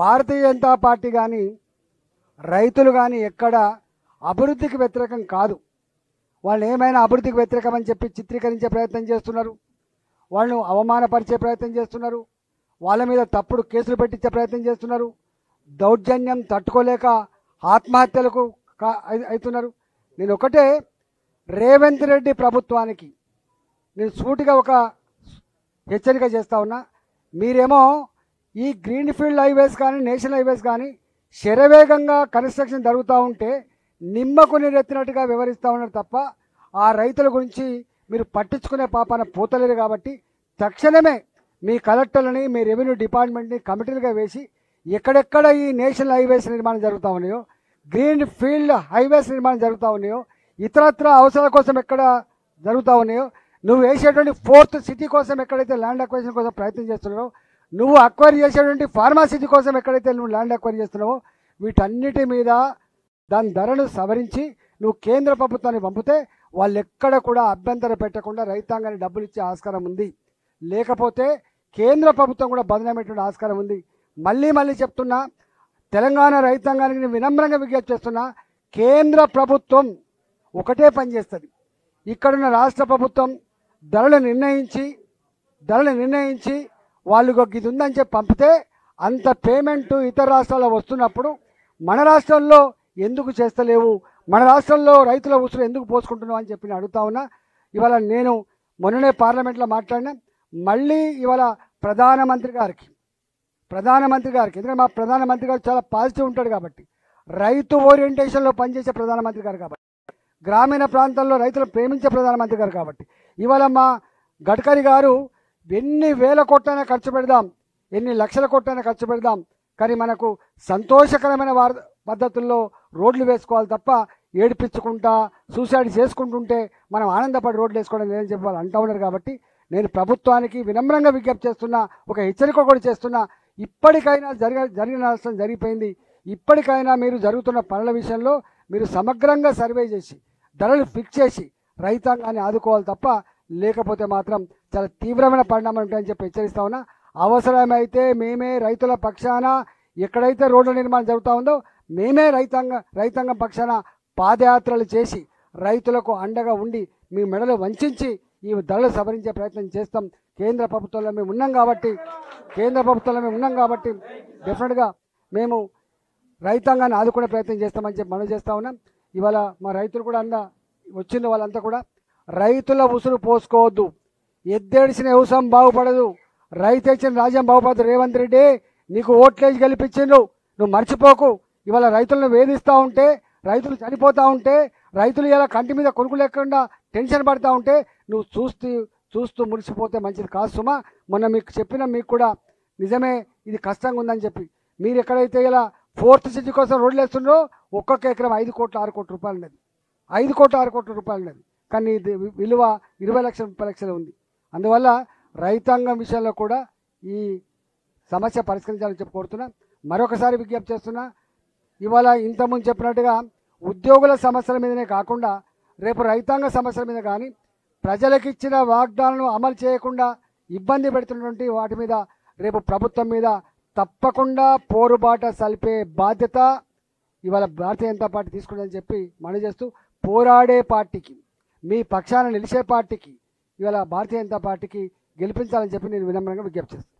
Bharatiya Janata party కానీ రైతులు కానీ ఎక్కడ అభివృద్ధికి వ్యతిరేకం కాదు. వాళ్ళు ఏమైనా అభివృద్ధికి వ్యతిరేకమని చెప్పి చిత్రీకరించే ప్రయత్నం చేస్తున్నారు, వాళ్ళను అవమానపరిచే ప్రయత్నం చేస్తున్నారు, వాళ్ళ మీద తప్పుడు కేసులు పెట్టించే ప్రయత్నం చేస్తున్నారు, దౌర్జన్యం తట్టుకోలేక ఆత్మహత్యలకు అవుతున్నారు. నేను ఒకటే రేవంత్ రెడ్డి ప్రభుత్వానికి నేను సూటిగా ఒక హెచ్చరిక చేస్తా ఉన్నా. మీరేమో ఈ గ్రీన్ ఫీల్డ్ హైవేస్ కానీ నేషనల్ హైవేస్ కానీ శరవేగంగా కన్స్ట్రక్షన్ జరుగుతూ ఉంటే నిమ్మకు నీరెత్తినట్టుగా వివరిస్తూ ఉన్నారు తప్ప ఆ రైతుల గురించి మీరు పట్టించుకునే పాపాన పోతలేరు. కాబట్టి తక్షణమే మీ కలెక్టర్లని మీ రెవెన్యూ డిపార్ట్మెంట్ని కమిటీలుగా వేసి ఎక్కడెక్కడ ఈ నేషనల్ హైవేస్ నిర్మాణం జరుగుతూ ఉన్నాయో, గ్రీన్ ఫీల్డ్ హైవేస్ నిర్మాణం జరుగుతూ ఉన్నాయో, ఇతరత్ర అవసరాల కోసం ఎక్కడ జరుగుతూ ఉన్నాయో, నువ్వు వేసేటువంటి 4th సిటీ కోసం ఎక్కడైతే ల్యాండ్ అక్వైజిషన్ కోసం ప్రయత్నం చేస్తున్నారో, నువ్వు అక్వైర్ చేసేటువంటి ఫార్మా సిటీ కోసం ఎక్కడైతే నువ్వు ల్యాండ్ అక్వైర్ చేస్తున్నావో, వీటన్నిటి మీద దాని ధరను సవరించి నువ్వు కేంద్ర ప్రభుత్వాన్ని పంపితే వాళ్ళు ఎక్కడ కూడా అభ్యంతరం పెట్టకుండా రైతాంగాన్ని డబ్బులు ఇచ్చే ఆస్కారం ఉంది. లేకపోతే కేంద్ర ప్రభుత్వం కూడా బదనామయ్యేటువంటి ఆస్కారం ఉంది. మళ్ళీ చెప్తున్నా, తెలంగాణ రైతాంగానికి వినమ్రంగా విజ్ఞప్తి చేస్తున్నా, కేంద్ర ప్రభుత్వం ఒకటే పని చేస్తుంది. ఇక్కడున్న రాష్ట్ర ప్రభుత్వం ధరలు నిర్ణయించి వాళ్ళు ఇది ఉందని చెప్పి పంపితే అంత పేమెంట్ ఇతర రాష్ట్రాల్లో వస్తున్నప్పుడు మన రాష్ట్రంలో ఎందుకు చేస్తలేవు, మన రాష్ట్రంలో రైతుల ఉసురు ఎందుకు పోసుకుంటున్నావు అని చెప్పి నేను అడుగుతా ఉన్నా. ఇవాళ నేను మొన్ననే పార్లమెంట్లో మాట్లాడినా, మళ్ళీ ఇవాళ ప్రధానమంత్రి గారికి ఎందుకంటే మా ప్రధానమంత్రి గారు చాలా పాజిటివ్ ఉంటాడు కాబట్టి, రైతు ఓరియంటేషన్లో పనిచేసే ప్రధానమంత్రి గారు కాబట్టి, గ్రామీణ ప్రాంతాల్లో రైతులు ప్రేమించే ప్రధానమంత్రి గారు కాబట్టి, ఇవాళ మా గడ్కరీ గారు ఎన్ని వేల కోట్లైనా ఖర్చు పెడదాం, ఎన్ని లక్షల కోట్లైనా ఖర్చు పెడదాం, కానీ మనకు సంతోషకరమైన పద్ధతుల్లో రోడ్లు వేసుకోవాలి తప్ప ఏడిపించుకుంటా సూసైడ్ చేసుకుంటుంటే మనం ఆనందపడి రోడ్లు వేసుకోవడం లేదని చెప్పి వాళ్ళు అంటూ ఉన్నారు. కాబట్టి నేను ప్రభుత్వానికి వినమ్రంగా విజ్ఞప్తి చేస్తున్నా, ఒక హెచ్చరిక కూడా చేస్తున్నా. ఇప్పటికైనా జరిగిన నష్టం జరిగిపోయింది. ఇప్పటికైనా మీరు జరుగుతున్న పనుల విషయంలో మీరు సమగ్రంగా సర్వే చేసి ధరలు ఫిక్స్ చేసి రైతాంగాన్ని ఆదుకోవాలి తప్ప లేకపోతే మాత్రం చాలా తీవ్రమైన పరిణామాలు ఉంటాయని చెప్పి హెచ్చరిస్తా ఉన్నా. అవసరమైతే మేమే రైతుల పక్షాన ఎక్కడైతే రోడ్ల నిర్మాణం జరుగుతూ ఉందో మేమే రైతాంగం పక్షాన పాదయాత్రలు చేసి రైతులకు అండగా ఉండి మీ మెడలు వంచి ఈ ధరలు సవరించే ప్రయత్నం చేస్తాం. కేంద్ర ప్రభుత్వంలో మేము ఉన్నాం కాబట్టి డెఫినెట్గా మేము రైతాంగాన్ని ఆదుకునే ప్రయత్నం చేస్తామని చెప్పి మనం చేస్తూ ఉన్నాం. ఇవాళ మా రైతులు కూడా వచ్చిన వాళ్ళంతా కూడా రైతుల ఉసురు పోసుకోవద్దు, ఎద్దేడిసిన వ్యవసాయం బాగుపడదు, రైతు ఇచ్చిన రాజ్యం బాగుపడదు. రేవంత్ రెడ్డి నీకు ఓట్లేసి గెలిపించిండు, నువ్వు మర్చిపోకు. ఇవాళ రైతులను వేధిస్తూ ఉంటే, రైతులు చనిపోతూ ఉంటే, రైతులు ఇలా కంటి మీద కొనుక్కు లేకుండా టెన్షన్ పడుతూ ఉంటే నువ్వు చూస్తూ మురిసిపోతే మంచిది కాదు సుమా. మొన్న మీకు కూడా నిజమే ఇది కష్టంగా ఉందని చెప్పి మీరు ఎక్కడైతే ఇలా 4th సిటీ కోసం రోడ్లు వేస్తున్నారో ఒక్కొక్క ఎకరం 5 కోట్ల 6 కోట్ల రూపాయలు ఉన్నది, 5 కోట్ల 6 కోట్ల రూపాయలు ఉన్నది. కానీ ఇది విలువ 20 లక్షలు 30 లక్షలు ఉంది. అందువల్ల రైతాంగం విషయంలో కూడా ఈ సమస్య పరిష్కరించాలని చెప్పి కోరుతున్నా. మరొకసారి విజ్ఞప్తి చేస్తున్నా, ఇవాళ ఇంతకుముందు చెప్పినట్టుగా ఉద్యోగుల సమస్యల మీదనే కాకుండా రేపు రైతాంగ సమస్యల మీద కానీ ప్రజలకు ఇచ్చిన వాగ్దానాలను అమలు చేయకుండా ఇబ్బంది పెడుతున్నటువంటి వాటి మీద రేపు ప్రభుత్వం మీద తప్పకుండా పోరుబాట సల్పే బాధ్యత ఇవాళ భారతీయ జనతా పార్టీ తీసుకుంటుందని చెప్పి మనవి చేస్తూ, పోరాడే పార్టీకి, మీ పక్షాన నిలిచే పార్టీకి ఇవాళ భారతీయ జనతా పార్టీకి గెలిపించాలని చెప్పి నేను వినమ్రంగా విజ్ఞప్తి చేస్తాను.